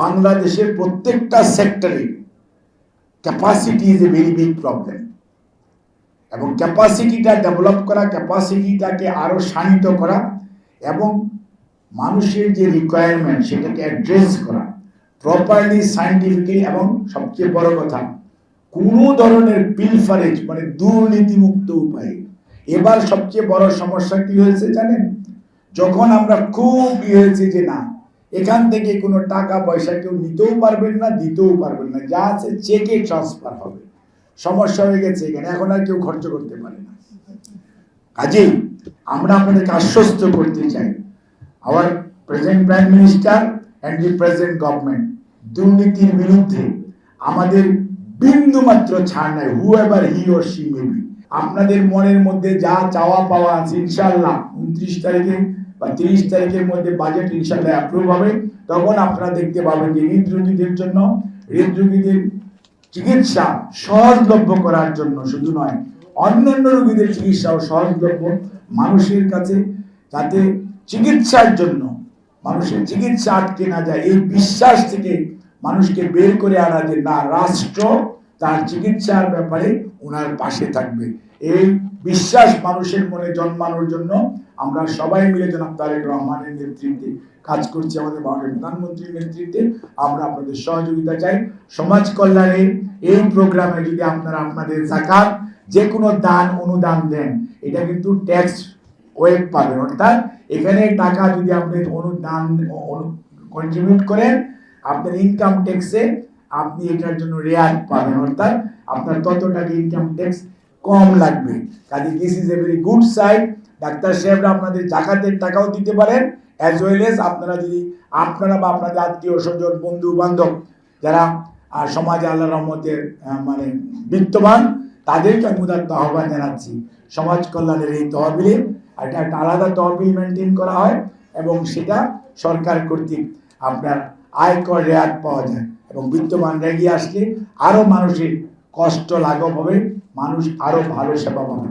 বাংলাদেশের প্রত্যেকটা সেক্টরে capacity is a very big problem, এবং ক্যাপাসিটিটা ডেভেলপ করা, ক্যাপাসিটিটাকে আরো শানিত করা এবং মানুষের যে রিকোয়ারমেন্ট সেটাকে অ্যাড্রেস করা প্রপারলি সায়েন্টিফিক্যালি, এবং সবচেয়ে বড় কথা কোনো ধরনের পিলফারেজ মানে দুর্নীতিমুক্ত উপায়ে। এবার সবচেয়ে বড় সমস্যা কি হয়েছে জানেন? যখন আমরা খুব হয়েছে যে না, এখান থেকে কোনো টাকা পয়সা কেউ নিতেও পারবেন না, দিতেও পারবেন না, যা আছে চেকে ট্রান্সফার হবে। সমস্যা হয়ে গেছে এখানে, এখন আর কেউ খরচ করতে পারে না। কাজেই আমরা আপনাদেরকে আশ্বস্ত করতে চাই, hour present prime minister and the present government দুর্নীতির বিরুদ্ধে আমাদের বিন্দু মাত্র ছাড় নাই, whoever he or she may be. আপনাদের মনের মধ্যে যা চাওয়া পাওয়া আছে ইনশাআল্লাহ 29 তারিখে বা 30 তারিখের মধ্যে বাজেট ইনশাআল্লাহ অ্যাপ্রুভ হবে। তখন আপনারা দেখতে পাবেন যে হৃদরোগীদের জন্য, হৃদরোগীদের চিকিৎসা সহজলভ্য করার জন্য শুধু নয়, অন্যান্য রোগীদের চিকিৎসাও সহজলভ্য মানুষের কাছে, যাতে চিকিৎসার জন্য মানুষের চিকিৎসা আটকে না যায়। এই বিশ্বাস থেকে মানুষকে বের করে আনা যে না, রাষ্ট্র তার চিকিৎসার ব্যাপারে ওনার পাশে থাকবে, এই বিশ্বাস মানুষের মনে জন্মানোর জন্য আমরা সবাই মিলে জনাব তারেক রহমানের নেতৃত্বে কাজ করছি। আমাদের মাননীয় প্রধানমন্ত্রীর নেতৃত্বে আমরা আপনাদের সহযোগিতা চাই। সমাজ কল্যাণে এই প্রোগ্রামে যদি আপনারা আপনাদের যাকাত যে কোনো দান অনুদান দেন, এটা কিন্তু ট্যাক্স ওয়েভ পাবেন, অর্থাৎ এখানে টাকা যদি আপনি অনুদান কন্ট্রিবিউট করেন আপনার ইনকাম ট্যাক্সে আপনি এটার জন্য রেয়াত পাবেন, অর্থাৎ আপনার তত টাকা ইনকাম ট্যাক্স কম লাগবে। কাজে this is a very good side. Doctor সাহেবরা আপনাদের জাকাতের টাকাও দিতে পারেন, অ্যাজ ওয়েল এজ আপনারা যদি আপনারা বা আপনাদের আত্মীয় স্বজন বন্ধু বান্ধব যারা সমাজে আল্লাহ রহমতের মানে বিত্তবান, তাদেরকে আমি উদাত্ত আহ্বান জানাচ্ছি সমাজ কল্যাণের এই তহবিলে এটা একটা আলাদা তহবিল মেনটেন করা হয় এবং সেটা সরকার কর্তৃক আপনার আয়কর রেয়াত পাওয়া যায়, এবং বিত্তমান এগিয়ে আসলে আরো মানুষের কষ্ট লাঘব হবে, মানুষ আরো ভালো সেবা পাবে।